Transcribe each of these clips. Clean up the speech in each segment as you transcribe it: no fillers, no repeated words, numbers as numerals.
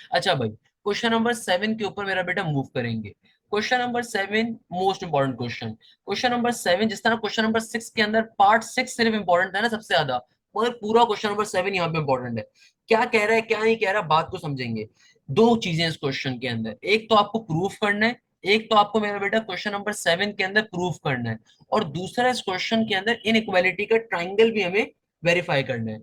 अच्छा भाई, question number 7 के ऊपर मेरा बेटा मूव करेंगे। Question number 7 most important question. Question number 7 जिस तरह क्वेश्चन नंबर 6 के अंदर पार्ट 6 सिर्फ इंपॉर्टेंट है ना सबसे ज्यादा, मगर पूरा क्वेश्चन नंबर 7 यहाँ पे इंपॉर्टेंट है। क्या कह रहा है क्या नहीं कह रहा, बात को समझेंगे। दो चीजें इस क्वेश्चन के अंदर, एक तो आपको प्रूफ करना है, एक तो आपको मेरा बेटा क्वेश्चन नंबर 7 के अंदर प्रूफ करना है, और दूसरा इस क्वेश्चन के अंदर इनइक्वालिटी का ट्राइंगल भी हमें वेरीफाई करना है।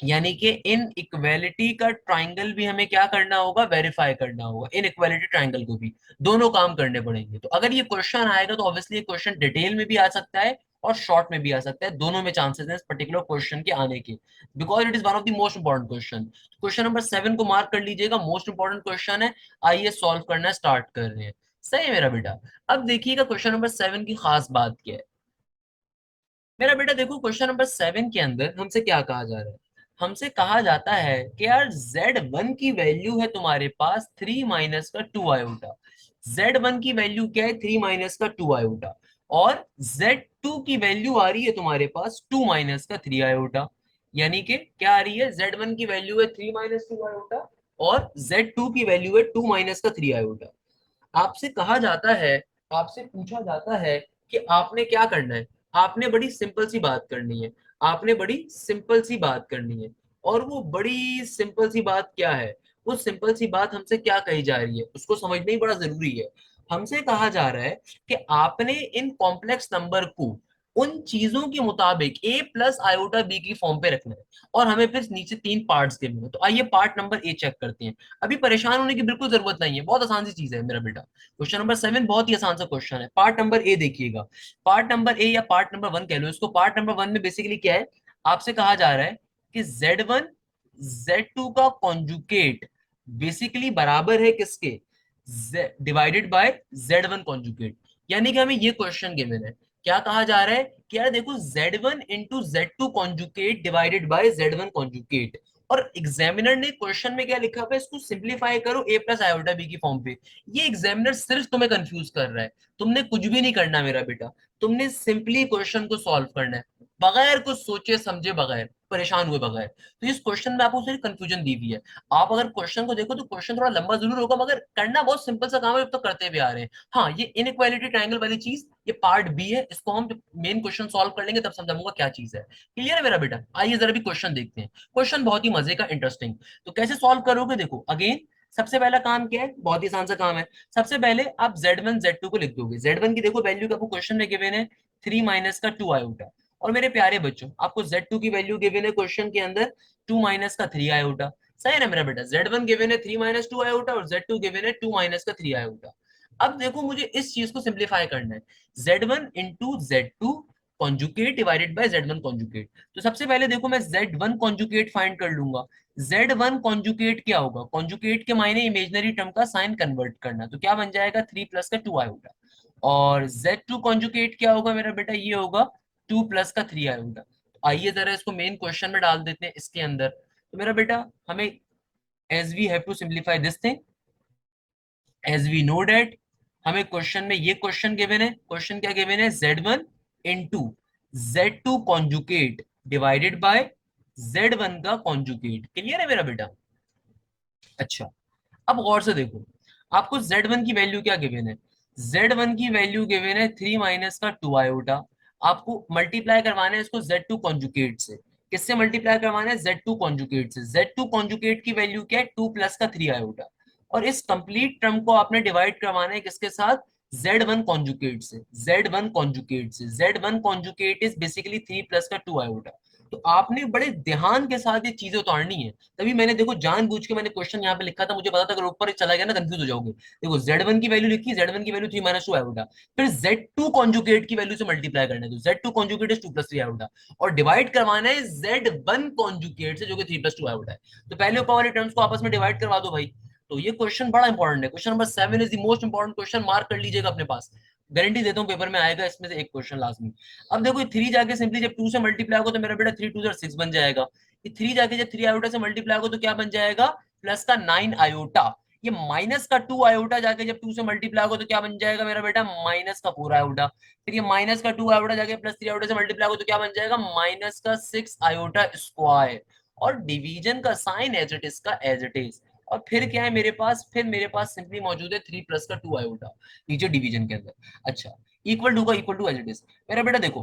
यानी कि इन इक्वेलिटी का ट्राइंगल भी हमें क्या करना होगा, वेरीफाई करना होगा, इन इक्वेलिटी ट्राइंगल को भी। दोनों काम करने पड़ेंगे। तो अगर ये क्वेश्चन आएगा तो ऑब्वियसली ये क्वेश्चन डिटेल में भी आ सकता है और शॉर्ट में भी आ सकता है, दोनों में चांसेस हैं इस पर्टिकुलर क्वेश्चन के आने के, because it is one of the most important question. Question number 7 को मार्क कर लीजिएगा, मोस्ट इंपॉर्टेंट क्वेश्चन है। आइए सॉल्व करना स्टार्ट कर रहे हैं। सही है मेरा बेटा। अब देखिएगा क्वेश्चन नंबर 7 की खास बात क्या है। मेरा बेटा देखो, क्वेश्चन नंबर 7 के अंदर हमसे क्या कहा जा रहा है। हमसे कहा जाता है कि यार Z1 की वैल्यू है तुम्हारे पास 3 माइनस का 2 आयोटा। Z1 की वैल्यू क्या है, 3 माइनस का 2 आयोटा। और Z2 की वैल्यू आ रही है तुम्हारे पास 2 माइनस का 3 आयोटा। यानी कि क्या आ रही है, Z1 की वैल्यू है 3 माइनस 2 आयोटा, और Z2 की वैल्यू है 2 माइनस का 3 आयोटा। आपसे कहा जाता है, आपसे पूछा जाता है कि आपने क्या करना है। आपने बड़ी सिंपल सी बात करनी है, आपने बड़ी सिंपल सी बात करनी है। और वो बड़ी सिंपल सी बात क्या है, वो सिंपल सी बात हमसे क्या कही जा रही है उसको समझना ही बड़ा जरूरी है। हमसे कहा जा रहा है कि आपने इन कॉम्प्लेक्स नंबर को उन चीजों के मुताबिक ए प्लस आयोटा बी की फॉर्म पे रखना है, और हमें फिर नीचे 3 पार्ट्स के में। तो आइए पार्ट नंबर ए चेक करते हैं। अभी परेशान होने की बिल्कुल जरूरत नहीं है, बहुत आसान सी चीज है मेरा बेटा। क्वेश्चन नंबर 7 बहुत ही आसान सा क्वेश्चन है। पार्ट नंबर ए देखिएगा। पार्ट नंबर ए या पार्ट नंबर 1 कह लो इसको। पार्ट नंबर 1 में बेसिकली क्या है, आपसे कहा जा रहा है कि Z1 Z2 का कॉन्जुकेट बेसिकली बराबर है किसके, डिवाइडेड बाय Z1 कॉन्जुकेट। यानी कि हमें ये क्वेश्चन गिवन है, क्या कहा जा रहा है कि यार देखो Z1 into Z2 conjugate divided by Z1 conjugate. और एग्जामिनर ने क्वेश्चन में क्या लिखा है, इसको सिंप्लीफाई करो ए प्लस आयोटा बी की फॉर्म पे। ये एग्जामिनर सिर्फ तुम्हें कंफ्यूज कर रहा है, तुमने कुछ भी नहीं करना मेरा बेटा। तुमने सिंपली क्वेश्चन को सॉल्व करना है, बगैर कुछ सोचे समझे, बगैर परेशान हुए, बगैर। तो इस क्वेश्चन में आपको सिर्फ कंफ्यूजन दी हुई है। आप अगर क्वेश्चन को देखो तो क्वेश्चन थोड़ा लंबा जरूर होगा, मगर करना बहुत सिंपल सा काम है, अब तो करते भी आ रहे हैं। हाँ, ये इनइक्वालिटी ट्रायंगल वाली चीज ये पार्ट बी है, इसको हम मेन क्वेश्चन सॉल्व कर लेंगे तब समझाऊंगा क्या चीज है। क्लियर है मेरा बेटा। आइए जरा भी क्वेश्चन देखते हैं। क्वेश्चन बहुत ही मजे का, इंटरेस्टिंग। तो कैसे सॉल्व करोगे, देखो अगेन सबसे पहला काम क्या है, बहुत ही आसान सा काम है। सबसे पहले आप Z1 Z2 को लिख दोगे। Z1 की देखो वैल्यू आपको क्वेश्चन में गिवन है 3 माइनस का 2 आयोटा। और मेरे प्यारे बच्चों, आपको Z2 की वैल्यू गिवन है क्वेश्चन के अंदर 2 माइनस का 3 आयोटा। सही है ना मेरा बेटा। Z1 गिवन है 3 माइनस 2 आयोटा और Z2 गिवन है 2 माइनस का 3 आयोटा। अब देखो मुझे इस चीज को सिंप्लीफाई करना है। Z1 into Z2 conjugate divided by Z1 conjugate. तो सबसे पहले देखो मैं Z1 कॉन्जुकेट फाइंड कर लूंगा। Z1 कॉन्जुकेट क्या होगा, कॉन्जुकेट के मायने इमेजिनरी टर्म का साइन कन्वर्ट करना, तो क्या बन जाएगा 3 प्लस का 2 आयोटा। और Z2 कॉन्जुकेट क्या होगा मेरा बेटा, ये होगा 2 प्लस का 3 आयोटा। तो आइए जरा इसको मेन क्वेश्चन में डाल देते हैं इसके अंदर। तो मेरा बेटा हमें, as we have to simplify this thing, as we know that, हमें क्वेश्चन में ये क्वेश्चन गिवन है। क्वेश्चन क्या गिवन है, Z1 into Z2 conjugate divided by Z1 का कॉन्जुकेट। क्लियर है मेरा बेटा। अच्छा, अब गौर से देखो, आपको Z1 की वैल्यू क्या गिवन है। Z1 की वैल्यू गिवन है 3 माइनस का 2 आयोटा। आपको मल्टीप्लाई करवाना है इसको Z2 कॉन्जुकेट से। किससे मल्टीप्लाई करवाना है, Z2 कॉन्जुगेट से। Z2 कॉन्जुगेट की वैल्यू क्या है, 2 प्लस का 3 आयोटा। और इस कंप्लीट टर्म को आपने डिवाइड करवाना है किसके साथ, Z1 कॉन्जुगेट से। Z1 कॉन्जुगेट से, Z1 conjugate is basically 3 plus का 2 आयोटा। तो आपने बड़े ध्यान के साथ ये चीजें उतारनी है। तभी मैंने देखो जानबूझ के मैंने क्वेश्चन यहाँ पे लिखा था, मुझे पता था अगर ऊपर चला गया ना कंफ्यूज हो जाओगे। देखो Z1 की वैल्यू लिखी, Z1 की वैल्यू 3 माइनस 2 आयोटा। फिर Z2 कॉन्जुगेट की वैल्यू से मल्टीप्लाई करना है, तो Z2 conjugate is 2 plus 3 iota. और डिवाइड करवाना है Z1 कॉन्जुगेट से जो कि 3 प्लस 2 आयोटा है। तो पहले ऊपर वाले टर्म्स को आपस में डिवाइड करवा दो भाई। तो ये क्वेश्चन बड़ा इंपॉर्टेंट है, question number 7 is the most important question, mark कर लीजिएगा अपने पास। गारंटी देता हूँ पेपर में आएगा इसमें से एक क्वेश्चन लास्ट में। अब देखो 3 जाके सिंपली जब 2 से मल्टीप्लाई होगा तो मेरा बेटा 3 2 6 बन जाएगा। ये 3 जाके जब 3 आयोटा से मल्टीप्लाई होगा तो क्या बन जाएगा, प्लस का 9 आयोटा। ये माइनस का 2 आयोटा जाके जब 2 से मल्टीप्लाई होगा तो क्या बन जाएगा मेरा बेटा, माइनस का 4 आयोटा। फिर ये माइनस का 2 आयोटा जाके प्लस 3 आयोटा से मल्टीप्लाई होगा तो क्या बन जाएगा, माइनस का 6 आयोटा स्क्वायर। और डिवीजन का साइन एज इट इज का एज इट इज। और फिर क्या है मेरे पास, फिर मेरे पास सिंपली मौजूद है 3 प्लस का 2 आयोटा नीचे डिवीजन के अंदर। अच्छा, equal to as it is. मेरा बेटा देखो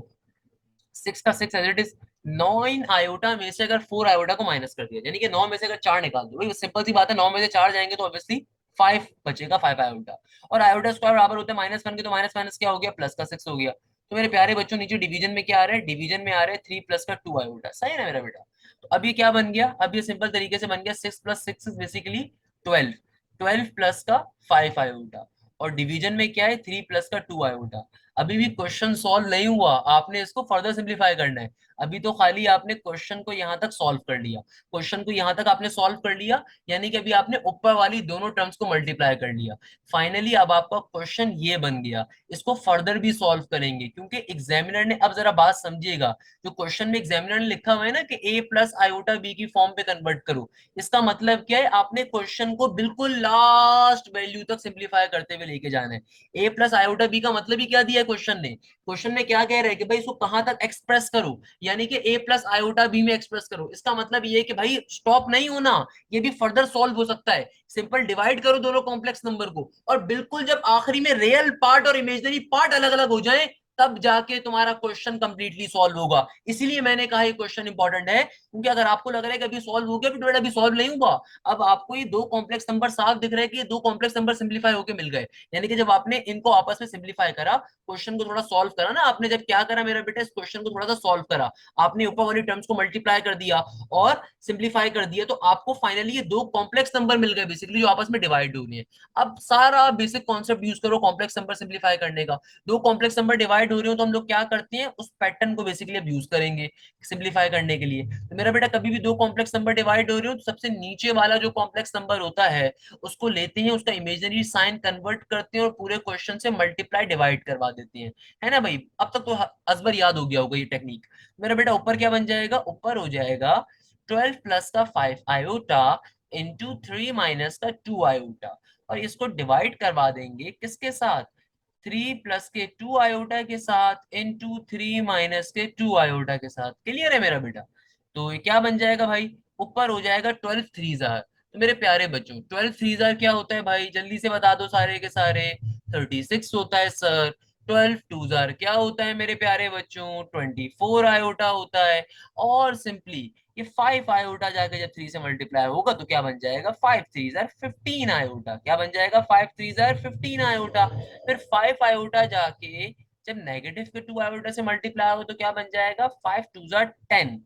6 का 6 एज इट इज। 9 आयोटा में से अगर 4 आयोटा को माइनस कर दिया, यानी कि 9 में से अगर 4 निकाल दो, भाई सिंपल सी बात है, 9 में से 4 जाएंगे तो ऑब्वियसली 5 बचेगा, 5 आयोटा। और आयोटा स्क्वायर बराबर होते हैं माइनस वन के, तो माइनस माइनस क्या हो गया, प्लस का 6 हो गया। तो मेरे प्यारे बच्चों नीचे डिवीजन में क्या आ रहा है, डिवीजन में आ रहा है 3 प्लस का 2 आयोटा। सही है ना मेरा बेटा। तो अब ये क्या बन गया, अब ये सिंपल तरीके से बन गया 6 प्लस 6 इज बेसिकली 12। 12 प्लस का 5 आयोटा। और डिवीजन में क्या है, 3 प्लस का 2 आयोटा। अभी भी क्वेश्चन सॉल्व नहीं हुआ, आपने इसको फर्दर सिंप्लीफाई करना है। अभी तो खाली आपने क्वेश्चन को यहां तक सॉल्व कर लिया, क्वेश्चन को यहां तक आपने सॉल्व कर लिया, यानी कि अभी आपने ऊपर वाली दोनों टर्म्स को मल्टीप्लाई कर लिया। फाइनली अब आपका क्वेश्चन ये बन गया। इसको फर्दर भी सॉल्व करेंगे क्योंकि एग्जामिनर ने, अब जरा बात समझिएगा, जो क्वेश्चन में एग्जामिनर ने लिखा हुआ है ना कि ए प्लस आयोटा बी की फॉर्म पे कन्वर्ट करो, इसका मतलब क्या है, आपने क्वेश्चन को बिल्कुल लास्ट वैल्यू तक सिंप्लीफाई करते हुए लेके जाना है। ए प्लस आयोटा बी का मतलब ही क्या दिया है क्वेश्चन ने, क्वेश्चन में क्या कह रहे हैं कि भाई इसको कहां तक एक्सप्रेस करो, यानी कि ए प्लस आयोटा बी में एक्सप्रेस करो। इसका मतलब ये है कि भाई स्टॉप नहीं होना, ये भी फर्दर सॉल्व हो सकता है। सिंपल डिवाइड करो दोनों कॉम्प्लेक्स नंबर को, और बिल्कुल जब आखिरी में रियल पार्ट और इमेजिनरी पार्ट अलग अलग हो जाए तब जाके तुम्हारा क्वेश्चन कंप्लीटली सॉल्व होगा। इसीलिए मैंने कहा ये क्वेश्चन इंपॉर्टेंट है, क्योंकि अगर आपको लग रहा है कि अभी सॉल्व हो गया, तो बेटा अभी सॉल्व नहीं हुआ। अब आपको ये दो कॉम्प्लेक्स नंबर साफ दिख रहे हैं कि ये दो कॉम्प्लेक्स नंबर सिंप्लीफाई होकर मिल गए, यानी कि जब आपने इनको आपस में सिंप्लीफाई करा, क्वेश्चन को थोड़ा सॉल्व करा ना आपने, जब क्या करा मेरा बेटा, इस क्वेश्चन को थोड़ा सा सॉल्व करा, आपने ऊपर वाली टर्म्स को मल्टीप्लाई कर दिया और सिंप्लीफाई कर दिया, तो आपको फाइनली ये दो कॉम्प्लेक्स नंबर मिल गए बेसिकली, जो आपस में डिवाइड हो रही है। अब सारा बेसिक कॉन्सेप्ट यूज करो कॉम्प्लेक्स नंबर सिंप्लीफाई करने का। दो कॉम्प्लेक्स नंबर डिवाइड हो रहे हो तो हम लोग क्या करते हैं, उस पैटर्न को बेसिकली अब यूज करेंगे सिंप्लीफाई करने के लिए। तो मेरा बेटा कभी भी दो कॉम्प्लेक्स नंबर डिवाइड हो रहे हो तो सबसे नीचे वाला जो कॉम्प्लेक्स नंबर होता है उसको लेते हैं, उसका इमेजिनरी साइन कन्वर्ट करते हैं और पूरे क्वेश्चन से मल्टीप्लाई डिवाइड करवा देते हैं। है ना भाई, अब तक तो अजबर याद हो गया होगा ये टेक्निक। मेरा बेटा ऊपर क्या बन जाएगा, ऊपर हो जाएगा 12 प्लस का 5 आयोटा इंटू 3 माइनस का 2 आयोटा। और इसको डिवाइड करवा देंगे किसके साथ, 3 प्लस के 2 आयोटा के साथ इंटू 3 माइनस के 2 आयोटा के साथ। क्लियर है मेरा बेटा। तो ये क्या बन जाएगा भाई, ऊपर हो जाएगा 12 थ्री जार। तो मेरे प्यारे बच्चों 12 थ्री जार क्या होता है भाई, जल्दी से बता दो सारे के सारे, 36 होता है सर। 12 टू जार क्या होता है मेरे प्यारे बच्चों, 24 आयोटा होता है। और सिंपली ये 5 आयोटा जाके जब 3 से मल्टीप्लाई होगा तो क्या बन जाएगा, 5 थ्री जार 15 आयोटा। क्या बन जाएगा, 5 थ्री जार 15 आयोटा। फिर 5 आयोटा जाके जब नेगेटिव के 2 आयोटा से मल्टीप्लाई हो तो क्या बन जाएगा, 5 टू जार 10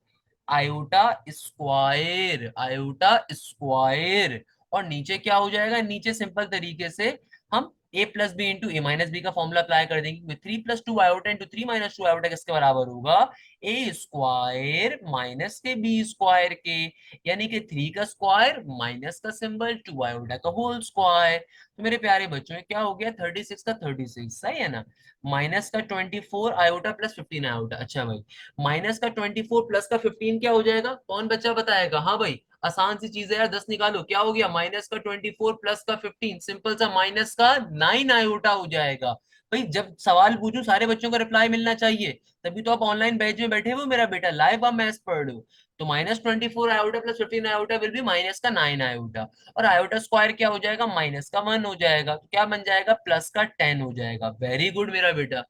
आयोटा स्क्वायर, आयोटा स्क्वायर। और नीचे क्या हो जाएगा, नीचे सिंपल तरीके से हम ए प्लस बी इंटू ए माइनस बी का फॉर्मूला अप्लाई कर देंगे। 3 plus 2 iota into 3 minus 2 iota किसके बराबर होगा, ए स्क्वायर माइनस के बी स्क्वायर के, यानी कि 3 का स्क्वायर माइनस का सिंबल 2 आयोटा का होल स्क्वायर। तो मेरे प्यारे बच्चों ये क्या हो गया, 36 का 36, सही है ना। माइनस का 24 आयोटा प्लस 15 आयोटा। अच्छा भाई, माइनस का 24 प्लस का 15 क्या हो जाएगा, कौन बच्चा बताएगा, हाँ भाई आसान सी चीज है यार, 10 निकालो, क्या हो गया, माइनस का 24 प्लस का 15, सिंपल सा माइनस का 9 आयोटा हो जाएगा। भाई जब सवाल पूछूं सारे बच्चों का रिप्लाई मिलना चाहिए, तभी तो आप ऑनलाइन बैच में बैठे हो मेरा बेटा, लाइव आप मैथ्स पढ़ रहे हो। तो -24 iota plus 15 iota will be -9 iota, और आयोटा स्क्वायर क्या हो जाएगा, -1 हो जाएगा, तो क्या बन जाएगा, +10 हो जाएगा। वेरी गुड मेरा बेटा।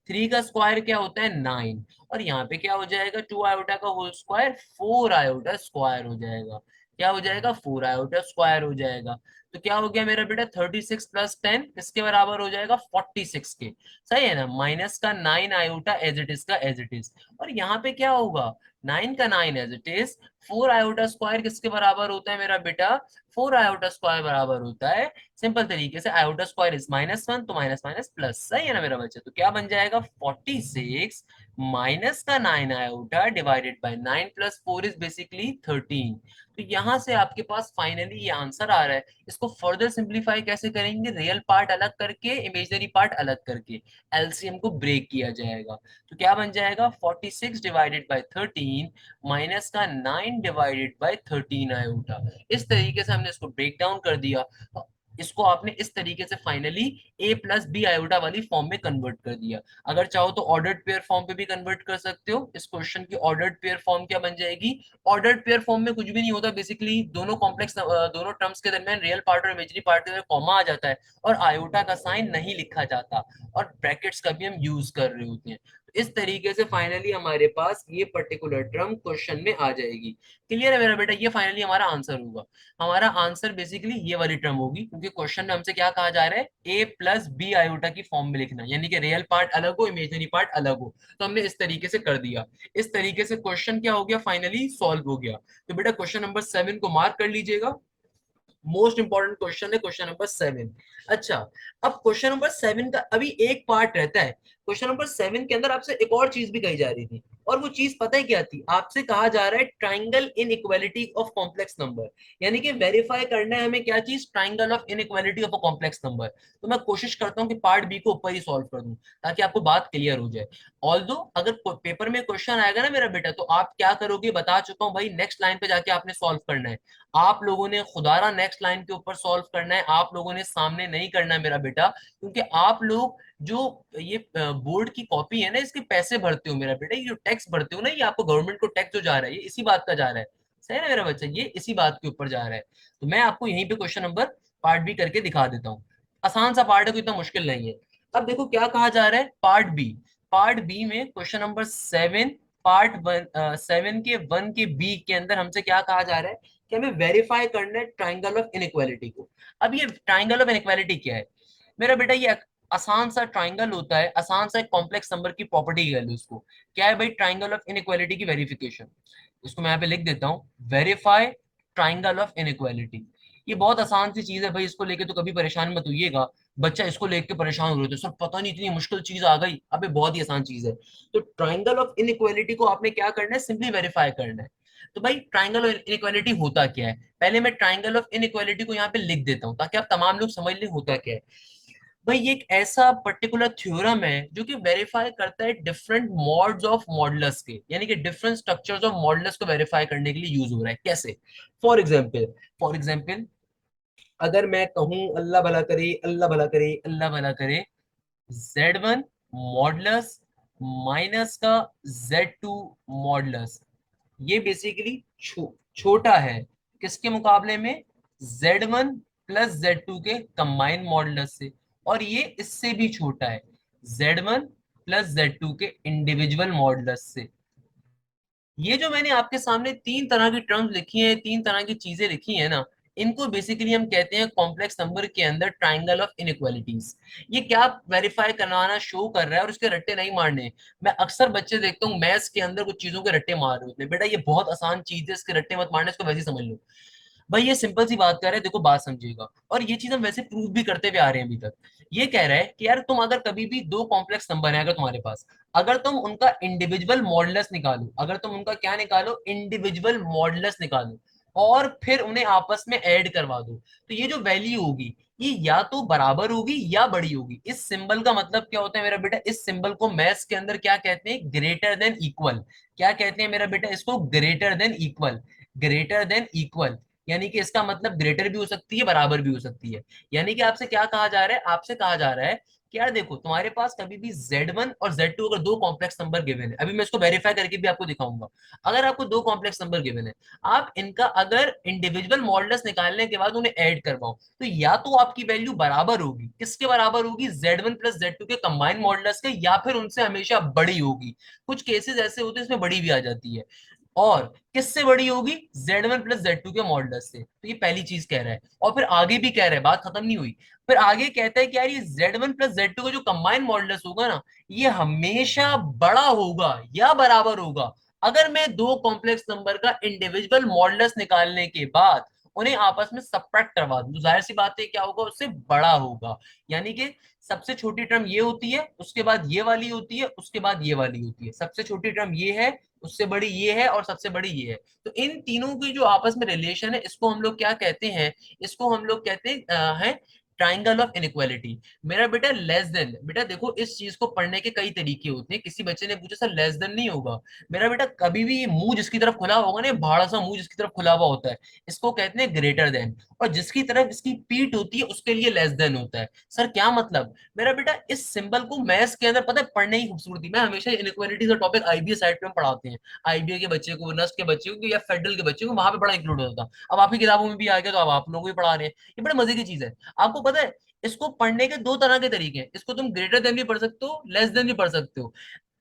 3 का स्क्वायर क्या होता है, 9, और यहाँ पे क्या हो जाएगा, 2 आयोटा का होल स्क्वायर 4 आयोटा स्क्वायर हो जाएगा। क्या हो जाएगा, 4 आयोटा स्क्वायर हो जाएगा। तो क्या हो गया मेरा बेटा, 36 + 10 किसके बराबर हो जाएगा, 46 के। सही है ना, -9 आयोटा एज इट इज का एज इट इज। और यहाँ पे क्या होगा, 9 का 9 as it is, 4 iota square किसके बराबर होता है मेरा बेटा, 4 आयोटा स्क्वायर बराबर होता है, सिंपल तरीके से आयोटा स्क्वायर इज -1, तो माइनस माइनस प्लस। सही है ना मेरा बच्चा, तो क्या बन जाएगा, 46 माइनस का 9 iota divided by 9 + 4 is basically 13। तो यहां से आपके पास फाइनली ये आंसर आ रहा है। इसको फर्दर सिंप्लीफाई कैसे करेंगे, रियल पार्ट अलग करके इमेजिनरी पार्ट अलग करके एलसीएम को ब्रेक किया जाएगा। तो क्या बन जाएगा, 46 डिवाइडेड बाय 13 माइनस का 9 डिवाइडेड बाय 13 आयोटा। इस तरीके से हमने इसको ब्रेक डाउन कर दिया। इसको आपने इस तरीके से फाइनली a + b आयोटा वाली फॉर्म में कन्वर्ट कर दिया। अगर चाहो तो ऑर्डर्ड पेयर फॉर्म पे भी कन्वर्ट कर सकते हो। इस क्वेश्चन की ऑर्डर्ड पेयर फॉर्म क्या बन जाएगी, ऑर्डर्ड पेयर फॉर्म में कुछ भी नहीं होता, बेसिकली दोनों कॉम्प्लेक्स दोनों टर्म्स के दरमियान रियल पार्ट और इमेजिनरी पार्ट के दरमियान कॉमा आ जाता है, और आयोटा का साइन नहीं लिखा जाता, और ब्रैकेट्स का भी हम यूज कर रहे होते हैं। तो इस तरीके से फाइनली हमारे पास ये पर्टिकुलर टर्म क्वेश्चन में आ जाएगी। क्लियर है मेरा बेटा, ये फाइनली हमारा आंसर होगा। हमारा आंसर बेसिकली ये वाली टर्म होगी, क्योंकि क्वेश्चन में हमसे क्या कहा जा रहा है, a + b आयोटा की फॉर्म में लिखना, यानी कि रियल पार्ट अलग हो इमेजिनरी पार्ट अलग हो। तो हमने इस तरीके से कर दिया। इस तरीके से क्वेश्चन क्या हो गया, फाइनली सॉल्व हो गया। तो बेटा क्वेश्चन नंबर 7 को मार्क कर लीजिएगा। मोस्ट इंपॉर्टेंट क्वेश्चन है क्वेश्चन नंबर 7। अच्छा, अब क्वेश्चन नंबर 7 का अभी एक पार्ट रहता है। क्वेश्चन नंबर 7 के अंदर आपसे एक और चीज भी कही जा रही थी, और वो चीज पता है क्या थी, आपसे कहा जा रहा है triangle in equality of complex number, यानी कि वेरीफाई करना है हमें क्या चीज, triangle of inequality of a complex number. तो मैं कोशिश करता हूँ कि पार्ट बी को ऊपर ही सॉल्व कर दूं, ताकि आपको बात क्लियर हो जाए। ऑल्दो अगर पेपर में क्वेश्चन आएगा ना मेरा बेटा, तो आप क्या करोगे बता चुका हूँ भाई, नेक्स्ट लाइन पे जाके आपने सॉल्व करना है। आप लोगों ने खुदारा नेक्स्ट लाइन के ऊपर सॉल्व करना है, आप लोगों ने सामने नहीं करना है मेरा बेटा, क्योंकि आप लोग जो ये बोर्ड की कॉपी है ना, इसके पैसे भरते हो मेरा बेटा, ये जो टैक्स भरते हो ना, ये आपको गवर्नमेंट को टैक्स जो जा रहा है, ये इसी बात का जा रहा है। सही है ना मेरा बच्चा, ये इसी बात के ऊपर जा रहा है। तो मैं आपको यहीं पे क्वेश्चन नंबर पार्ट बी करके दिखा देता हूँ। आसान सा पार्ट है, कोई इतना मुश्किल नहीं है। अब देखो क्या कहा जा रहा है, पार्ट बी। पार्ट बी में क्वेश्चन नंबर 7, पार्ट 7 के 1 के बी के अंदर हमसे क्या कहा जा रहा है, कि हमें वेरीफाई करना है ट्राइंगल ऑफ इनइक्वालिटी को। अब ये ट्राइंगल ऑफ इनइक्वालिटी क्या है मेरा बेटा, ये आसान सा ट्राइंगल होता है, आसान सा एक कॉम्प्लेक्स नंबर की प्रॉपर्टी कह लो इसको। क्या है भाई, ट्राइंगल ऑफ इनइक्वालिटी की वेरिफिकेशन। इसको मैं यहाँ पे लिख देता हूँ, वेरीफाई ट्राइंगल ऑफ इनइक्वालिटी। ये बहुत आसान सी चीज है भाई, इसको लेके तो कभी परेशान मत होइएगा। बच्चा इसको लेके परेशान हो रहे थे, सर पता नहीं इतनी मुश्किल चीज आ गई, अबे बहुत ही आसान चीज है। तो ट्राइंगल ऑफ इनइक्वालिटी को आपने क्या करना है, सिंपली वेरीफाई करना है। तो भाई ट्राइंगल ऑफ इनइक्वालिटी होता क्या है, पहले मैं ट्राइंगल ऑफ इनइक्वालिटी को यहाँ पे लिख देता हूँ, ताकि आप तमाम लोग समझ लें होता क्या है। भाई ये एक ऐसा पर्टिकुलर थ्योरम है जो कि वेरीफाई करता है डिफरेंट मॉड्स ऑफ मॉडुलस के, यानी कि डिफरेंट स्ट्रक्चर्स ऑफ मॉडुलस को वेरीफाई करने के लिए यूज हो रहा है। कैसे, फॉर एग्जाम्पल अगर मैं कहूं, अल्लाह भला करे अल्लाह भला करे अल्लाह भला करे, Z1 मॉडुलस माइनस का Z2 मॉडुलस, ये बेसिकली छोटा है किसके मुकाबले में, Z1 + Z2 के कंबाइन मॉडुलस से, और ये इससे भी छोटा है Z1 + Z2 के इंडिविजुअल मॉडुलस से। ये जो मैंने आपके सामने तीन तरह की टर्म्स लिखी हैं, तीन तरह की चीजें लिखी हैं ना, इनको बेसिकली हम कहते हैं कॉम्प्लेक्स नंबर के अंदर ट्राइंगल ऑफ इनइक्वालिटीज। ये क्या वेरीफाई करवाना शो कर रहा है, और उसके रट्टे नहीं मारने। मैं अक्सर बच्चे देखता हूँ मैथ्स के अंदर कुछ चीजों के रट्टे मार रहे होते हैं, बेटा ये बहुत आसान चीज है, इसके रट्टे मत मारना, इसको वैसे ही समझ लो। भाई ये सिंपल सी बात कर रहे हैं, देखो बात समझिएगा, और ये चीज हम वैसे प्रूव भी करते हुए आ रहे हैं अभी तक। ये कह रहा है कि यार तुम अगर कभी भी दो कॉम्प्लेक्स नंबर है अगर तुम्हारे पास, अगर तुम उनका इंडिविजुअल मॉडुलस निकालो, अगर तुम उनका क्या निकालो, इंडिविजुअल मॉडुलस निकालो, और फिर उन्हें आपस में ऐड करवा दो, तो ये जो वैल्यू होगी, ये या तो बराबर होगी या बड़ी होगी। इस सिंबल का मतलब क्या होता है मेरा बेटा, इस सिंबल को मैथ्स के अंदर क्या कहते हैं, ग्रेटर देन इक्वल। क्या कहते हैं मेरा बेटा इसको, greater than equal. Greater than equal, यानी कि इसका मतलब ग्रेटर भी हो सकती है बराबर भी हो सकती है। यानी कि आपसे क्या कहा जा रहा है, आपसे कहा जा रहा है कि यार देखो तुम्हारे पास कभी भी Z1 और Z2 अगर दो कॉम्प्लेक्स नंबर गिवन है, अभी मैं इसको वेरीफाई करके भी आपको दिखाऊंगा। अगर आपको दो कॉम्प्लेक्स नंबर गिवन है, आप इनका अगर इंडिविजुअल मॉडुलस निकालने के बाद उन्हें ऐड करवाओ, तो या तो आपकी वैल्यू बराबर होगी, किसके बराबर होगी, Z1 प्लस Z2 के कंबाइंड मॉडुलस के, या फिर उनसे हमेशा बड़ी होगी। कुछ केसेस ऐसे होते हैं इसमें बड़ी भी आ जाती है। और किससे बड़ी होगी, Z1 प्लस Z2 के मॉडुलस से। तो ये पहली चीज कह रहा है, और फिर आगे भी कह रहा है, बात खत्म नहीं हुई। फिर आगे कहता है कि यार ये Z1 प्लस Z2 का जो कंबाइंड मॉडुलस होगा ना, ये हमेशा बड़ा होगा या बराबर होगा अगर मैं दो कॉम्प्लेक्स नंबर का इंडिविजुअल मॉडुलस निकालने के बाद उन्हें आपस में सबट्रैक्ट करवा दूं। तो जाहिर सी बात है क्या होगा, उससे बड़ा होगा। यानी कि सबसे छोटी टर्म ये होती है, उसके बाद ये वाली होती है, उसके बाद ये वाली होती है। सबसे छोटी टर्म ये है, उससे बड़ी ये है, और सबसे बड़ी ये है। तो इन तीनों की जो आपस में रिलेशन है, इसको हम लोग क्या कहते हैं, इसको हम लोग कहते हैं है ट्राइंगल ऑफ इनइक्वालिटी। मेरा बेटा लेस देन, बेटा देखो इस चीज को पढ़ने के कई तरीके होते हैं। किसी बच्चे ने पूछा सर लेस देन नहीं होगा, मेरा बेटा कभी भी मुंह जिसकी तरफ खुला होगा ना, भाड़ा सा मुंह जिसकी तरफ खुला हुआ होता है, इसको कहते हैं ग्रेटर देन। और जिसकी तरफ इसकी पीठ होती है उसके लिए लेस देन होता है। सर क्या मतलब, मेरा बेटा इस सिंबल को मैथ्स के अंदर पता है पढ़ने की खूबसूरती, मैं हमेशा इनइक्वालिटी का टॉपिक आईबीए साइड पे पढ़ाते हैं। आईबीए के बच्चे को, नस्ट के बच्चे को, या फेडरल के बच्चे को, वहां पे बड़ा इंक्लूड होता था। अब आपकी किताबों में भी आ गया, तो अब आप लोगों को भी पढ़ा रहे हैं। ये बड़े मजे की चीज है। आपको पता है इसको पढ़ने के दो तरह के तरीके हैं, इसको तुम ग्रेटर देन भी पढ़ सकते हो, लेस देन भी पढ़ सकते हो,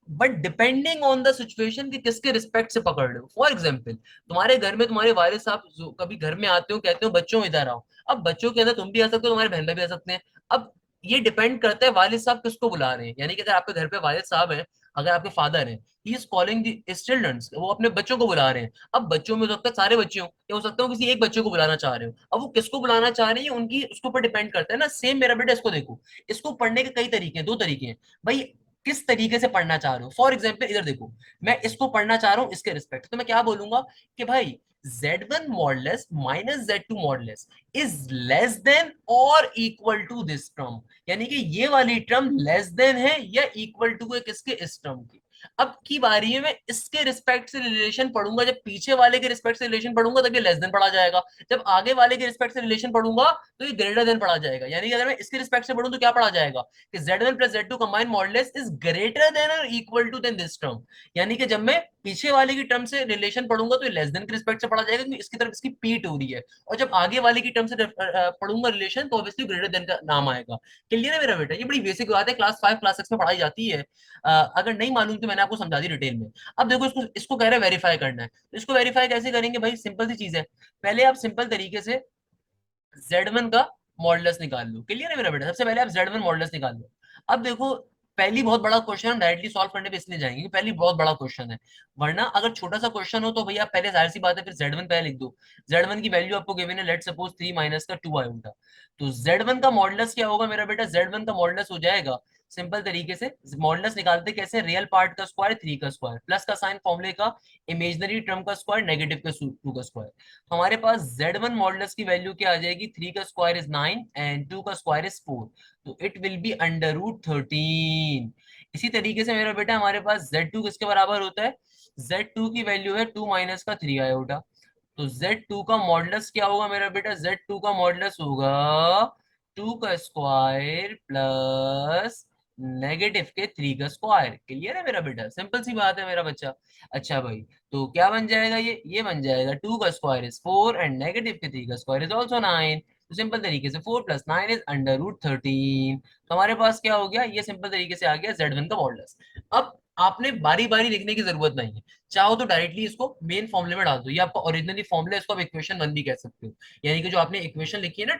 but depending on the situation कि किसके रिस्पेक्ट से पकड़ रहे हो। फॉर एग्जाम्पल, तुम्हारे घर में तुम्हारे वालिद साहब कभी घर में आते हो, कहते हो बच्चों इधर आओ। अब बच्चों के अंदर तुम भी आ सकते हो, तुम्हारे बहन भी आ सकते हैं। अब ये डिपेंड करता है वालिद साहब किसको बुला रहे हैं। यानी कि अगर आपके घर पे वालिद साहब हैं, अगर आपके फादर हैं, he is calling the children, वो अपने बच्चों को बुला रहे हैं। अब बच्चों में हो सकता है सारे बच्चे हो, या हो सकता है किसी एक बच्चे को बुलाना चाह रहे हो। अब वो किसको बुलाना चाह रहे हैं उनकी उसके ऊपर डिपेंड करता है ना। सेम मेरा बेटा इसको देखो, इसको पढ़ने के कई तरीके हैं, दो तरीके हैं भाई, किस तरीके से पढ़ना चाह रहे हो। फॉर एग्जाम्पल इधर देखो, मैं इसको पढ़ना चाह रहा हूं इसके रिस्पेक्ट, तो मैं क्या बोलूंगा कि भाई Z1 modulus minus Z2 modulus is less then और इक्वल टू दिस टर्म। यानी कि ये वाली टर्म लेस देन है या इक्वल टू है किसके, इस टर्म की। अब की बारी है, मैं इसके रिस्पेक्ट से रिलेशन पढ़ूंगा। जब पीछे वाले के रिस्पेक्ट से रिलेशन पढ़ूंगा तब ये लेस देन पढ़ा जाएगा, जब आगे वाले के रिस्पेक्ट से रिलेशन पढ़ूंगा तो ये ग्रेटर देन पढ़ा जाएगा। यानी कि अगर मैं इसके रिस्पेक्ट से पढ़ूं तो क्या पढ़ा जाएगा कि Z1 plus Z2 combined modulus is greater than और equal to than this term. यानी कि जब मैं पीछे वाले की टर्म से रिलेशन पढ़ूंगा तो ये लेस देन के रिस्पेक्ट से पढ़ा जाएगा, क्योंकि इसकी तरफ इसकी पीठ हो रही है। और जब आगे वाले की टर्म से पढ़ूंगा रिलेशन, तो ऑब्वियसली ग्रेटर देन का नाम आएगा। क्लियर है मेरा बेटा, ये बड़ी बेसिक बात है, क्लास 5 क्लास 6 में पढ़ाई जाती है। अगर नहीं मालूम तो मैंने आपको समझा दी डिटेल में। अब देखो इसको इसको कह रहे हैं वेरीफाई करना है, तो इसको वेरीफाई कैसे करेंगे भाई, सिंपल सी चीज है। पहले आप सिंपल तरीके से Z1 का मॉडुलस निकाल लो। क्लियर है मेरा बेटा, सबसे पहले आप Z1 मॉडुलस निकाल लो। अब देखो पहली बहुत बड़ा क्वेश्चन हम डायरेक्टली सॉल्व करने पे इसलिए जाएंगे कि पहली बहुत बड़ा क्वेश्चन है। वरना अगर छोटा सा क्वेश्चन हो तो भैया पहले जाहिर सी बात है फिर Z1 पहले लिख दो। Z1 की वैल्यू आपको गिवन है, लेट सपोज 3 माइनस का 2 आयोटा। तो Z1 का मॉडुलस क्या होगा मेरा बेटा, Z1 का मॉडुलस हो जाएगा सिंपल तरीके से, मॉडुलस निकालते कैसे, रियल पार्ट का स्क्वायर 3 का स्क्वायर, प्लस का साइन फॉर्मूले का, इमेजिनरी टर्म का स्क्वायर, नेगेटिव का 2 का स्क्वायर। हमारे पास Z1 मॉडुलस की वैल्यू क्या आ जाएगी, 3 का स्क्वायर इज 9 एंड 2 का स्क्वायर इज 4। तो it will be under root 13। इसी तरीके से मेरा बेटा हमारे पास Z2 किसके बराबर होता है, Z2 की वैल्यू है 2 माइनस का 3 आयोटा। तो Z2 का मॉडुलस क्या होगा मेरा बेटा, Z2 का मॉडुलस होगा 2 का स्क्वायर प्लस नेगेटिव के 3 का स्क्वायर। क्लियर है मेरा बेटा, सिंपल सी बात है मेरा बच्चा। अच्छा भाई, तो क्या बन जाएगा, ये बन जाएगा 2 का स्क्वायर इज 4 एंड नेगेटिव के 3 का स्क्वायर इज ऑल्सो 9। तो सिंपल तरीके से 4 प्लस 9 इज अंडर रूट 13। तो हमारे पास क्या हो गया, ये सिंपल तरीके से आ गया Z1 का मॉडुलस। अब आपने बारी बारी लिखने की जरूरत नहीं है, चाहो तो डायरेक्टली इसको मेन फॉर्मूले में डाल दो। ये आपका ओरिजिनली फॉर्मूला है, इसको आप इक्वेशन 1 भी कह सकते हो। यानी कि जो आपने इक्वेशन लिखी है ना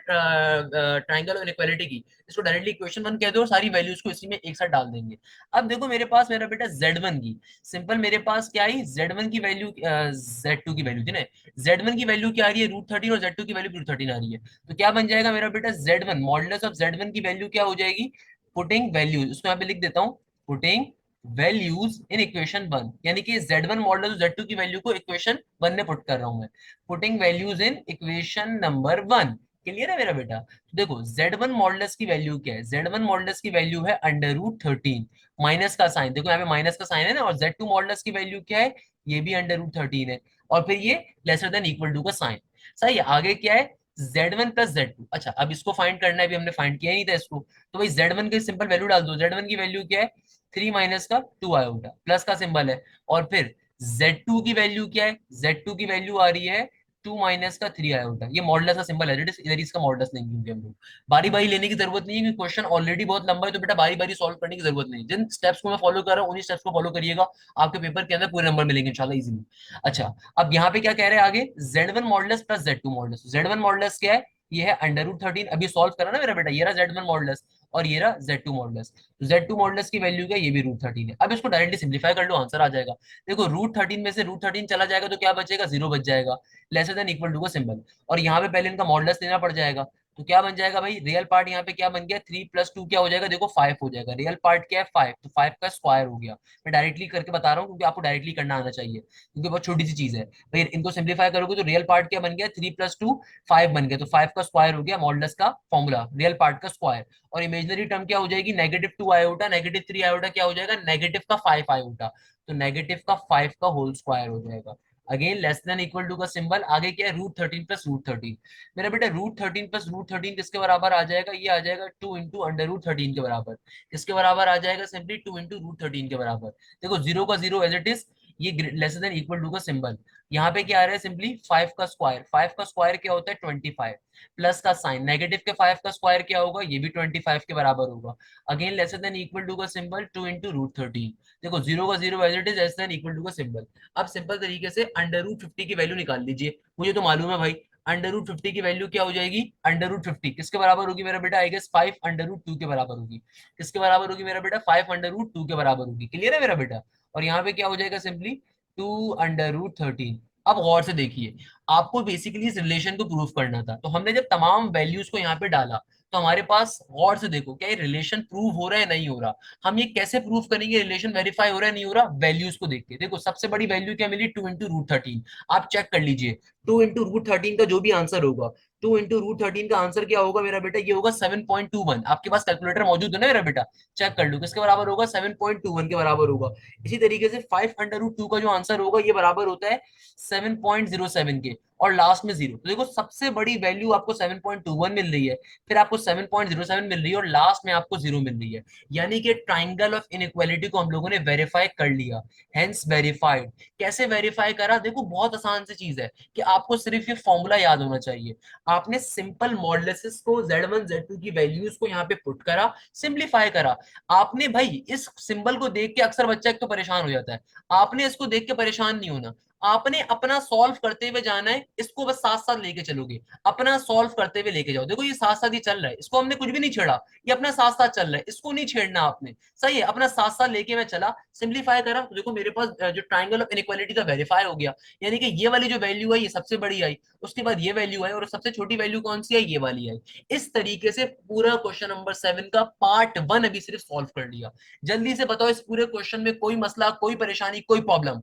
ट्राइंगल और इक्वालिटी की, इसको डायरेक्टली इक्वेशन 1 कह दो और सारी वैल्यूज को इसी में एक साथ डाल देंगे। अब देखो मेरे पास मेरा बेटा Z1 की सिंपल मेरे पास क्या आई, Z1 की वैल्यू Z2 की वैल्यू थी ना, Z1 की वैल्यू क्या आ रही है रूट 13 और Z2 की वैल्यू रूट 13 आ रही है। तो क्या बन जाएगा मेरा बेटा, Z1 मॉडुलस ऑफ Z1 की वैल्यू क्या हो जाएगी, पुटिंग वैल्यूज, उसको यहाँ पे लिख देता हूँ, पुटिंग वैल्यूज इन इक्वेशन 1। यानी कि Z1 मॉडुलस Z2 की वैल्यू को इक्वेशन 1 में पुट कर रहा हूं मैं, putting values in equation number 1। Clear है मेरा बेटा, तो देखो Z1 मॉडुलस की वैल्यू क्या है, Z1 मॉडुलस की वैल्यू है अंडर रूट 13, माइनस का साइन देखो यहाँ पे माइनस का साइन है ना, और Z2 मॉडुलस की वैल्यू क्या है, ये भी अंडर रूट 13 है, और फिर ये लेसर देन इक्वल टू का साइन। सही है, आगे क्या है, Z1 प्लस Z2। अच्छा, अब इसको फाइंड करना है, अभी हमने फाइंड किया ही नहीं था इसको, तो भाई Z1 की सिंपल वैल्यू डाल दो। Z1 की वैल्यू क्या है, 3 माइनस का 2 आयोटा, प्लस का सिंबल है। और फिर Z2 की वैल्यू क्या है, Z2 की वैल्यू आ रही है 2 माइनस का 3 आयोटा, ये मॉडुलस का सिंबल है, इधर इसका मॉडुलस लेंगे होंगे हम लोग। बारी बारी लेने की जरूरत नहीं है, क्योंकि क्वेश्चन ऑलरेडी बहुत लंबा है, तो बेटा बारी बारी सॉल्व करने की जरूरत नहीं है। जिन स्टेप्स को मैं फॉलो कर रहा हूँ उन्हीं स्टेप्स को फॉलो करिएगा, आपके पेपर के अंदर पूरे नंबर मिलेंगे इंशाल्लाह इजीली। अच्छा, अब यहाँ पे क्या कह रहे हैं आगे, Z1 modulus plus Z2 modulus. Z1 modulus क्या है, ये है अंडर रूट 13, अभी सॉल्व करा ना मेरा बेटा, ये रहा Z1 मॉडुलस और ये रहा Z2 मॉडुलस। तो Z2 मॉडुलस की वैल्यू क्या है, ये भी √13 है। अब इसको डायरेक्टली सिंप्लीफाई कर लो, आंसर आ जाएगा। देखो √13 में से √13 चला जाएगा तो क्या बचेगा, 0 बच जाएगा, लेसर देन इक्वल टू का सिंबल। और यहाँ पे पहले इनका मॉडुलस लेना पड़ जाएगा, तो क्या बन जाएगा भाई, रियल पार्ट यहाँ पे क्या बन गया, 3 + 2 क्या हो जाएगा, देखो 5 हो जाएगा। रियल पार्ट क्या है 5, तो 5 का स्क्वायर हो गया। मैं डायरेक्टली करके बता रहा हूँ क्योंकि आपको डायरेक्टली करना आना चाहिए, क्योंकि बहुत छोटी सी चीज है। फिर इनको सिंप्लीफाई करोगे तो रियल पार्ट क्या बन गया, 3 + 2 5 बन गया, तो 5 का स्क्वायर हो गया, मॉडुलस का फॉर्मूला रियल पार्ट का स्क्वायर। और इमेजिनरी टर्म क्या हो जाएगी, -2 आयोटा, -3 आयोटा क्या हो जाएगा, -5 आयोटा। तो -5 का होल स्क्वायर हो जाएगा। Again less than equal to का सिंबल, आगे क्या है, √13 + √13। मेरा बेटा √13 + √13 किसके बराबर आ जाएगा, ये आ जाएगा 2 इंटू अंडर रूट 13 के बराबर। किसके बराबर आ जाएगा, सिंपली 2 इंटू √13 के बराबर। देखो जीरो का जीरो एज इट इज, ये लेस देन इक्वल टू का सिंबल। यहाँ पे क्या आ रहा है, सिंपली 5 का स्क्वायर, 5 का स्क्वायर क्या होता है 25, प्लस का साइन, नेगेटिव के 5 का स्क्वायर क्या होगा, ये भी 25 के बराबर होगा। Again less than equal to का सिंबल, 2 इंटू √13। देखो जीरो का zero as it is, less than equal to का सिंबल। अब सिंपल तरीके से अंडर रूट 50 की वैल्यू निकाल लीजिए, मुझे तो मालूम है भाई। अंडर रूट 50 की वैल्यू क्या हो जाएगी, अंडर रूट 50 किसके बराबर होगी मेरा बेटा, आई गेस 5 अंडर रूट 2 के बराबर होगी। किसके बराबर होगी मेरा बेटा, 5 अंडर रूट 2 के बराबर होगी। क्लियर है मेरा बेटा। और यहाँ पे क्या हो जाएगा, सिंपली 2 अंडर रूट 13। अब गौर से देखिए, आपको बेसिकली इस रिलेशन को प्रूव करना था, तो हमने जब तमाम वैल्यूज को यहाँ पे डाला, तो हमारे पास, गौर से देखो, क्या ये रिलेशन प्रूव हो रहा है नहीं हो रहा। हम ये कैसे प्रूव करेंगे रिलेशन वेरीफाई हो रहा है नहीं हो रहा, वैल्यूज को देख के। देखो सबसे बड़ी वैल्यू क्या मिली, 2 इंटू √13। आप चेक कर लीजिए, 2 इंटू √13 का जो भी आंसर होगा, 2 इंटू √13 का आंसर क्या होगा मेरा बेटा, ये होगा 7.21। आपके पास कैलकुलेटर मौजूद है ना मेरा बेटा, चेक कर लो किसके बराबर होगा, 7.21 के बराबर होगा। इसी तरीके से 5 अंडर रूट 2 का जो आंसर होगा, ये बराबर होता है 7.07 के, और लास्ट में जीरो। तो देखो सबसे बड़ी वैल्यू आपको 7.21 मिल रही है, फिर आपको 7.07 मिल रही है, और लास्ट में आपको जीरो मिल रही है। यानी कि ट्राइंगल ऑफ इनइक्वालिटी को हम लोगों ने वेरीफाई कर लिया, हेंस वेरीफाइड। कैसे वेरीफाई करा, देखो बहुत आसान सी चीज है, कि आपको सिर्फ ये फॉर्मूला याद होना चाहिए। आपने सिंपल मॉडुलसेस को, Z1 Z2 की वैल्यूज को यहाँ पे पुट करा, सिंप्लीफाई करा। आपने भाई इस सिंबल को देख के, अक्सर बच्चा एक तो परेशान हो जाता है, आपने इसको देख के परेशान नहीं होना। आपने अपना सॉल्व करते हुए जाना है, इसको बस साथ साथ लेके चलोगे, अपना सॉल्व करते हुए लेके जाओ। देखो ये साथ साथ ही चल रहा है, इसको हमने कुछ भी नहीं छेड़ा, ये अपना साथ साथ चल रहा है, इसको नहीं छेड़ना आपने। सही है, अपना साथ साथ लेके मैं चला, सिंप्लीफाई करा, तो देखो मेरे पास जो ट्राइंगल ऑफ इनइक्वालिटी था वेरीफाई हो गया। यानी कि ये वाली जो वैल्यू है ये सबसे बड़ी आई, उसके बाद ये वैल्यू आई, और सबसे छोटी वैल्यू कौन सी है, ये वाली आई। इस तरीके से पूरा क्वेश्चन नंबर 7 का पार्ट 1 अभी सिर्फ सॉल्व कर लिया। जल्दी से बताओ, इस पूरे क्वेश्चन में कोई मसला, कोई परेशानी, कोई प्रॉब्लम।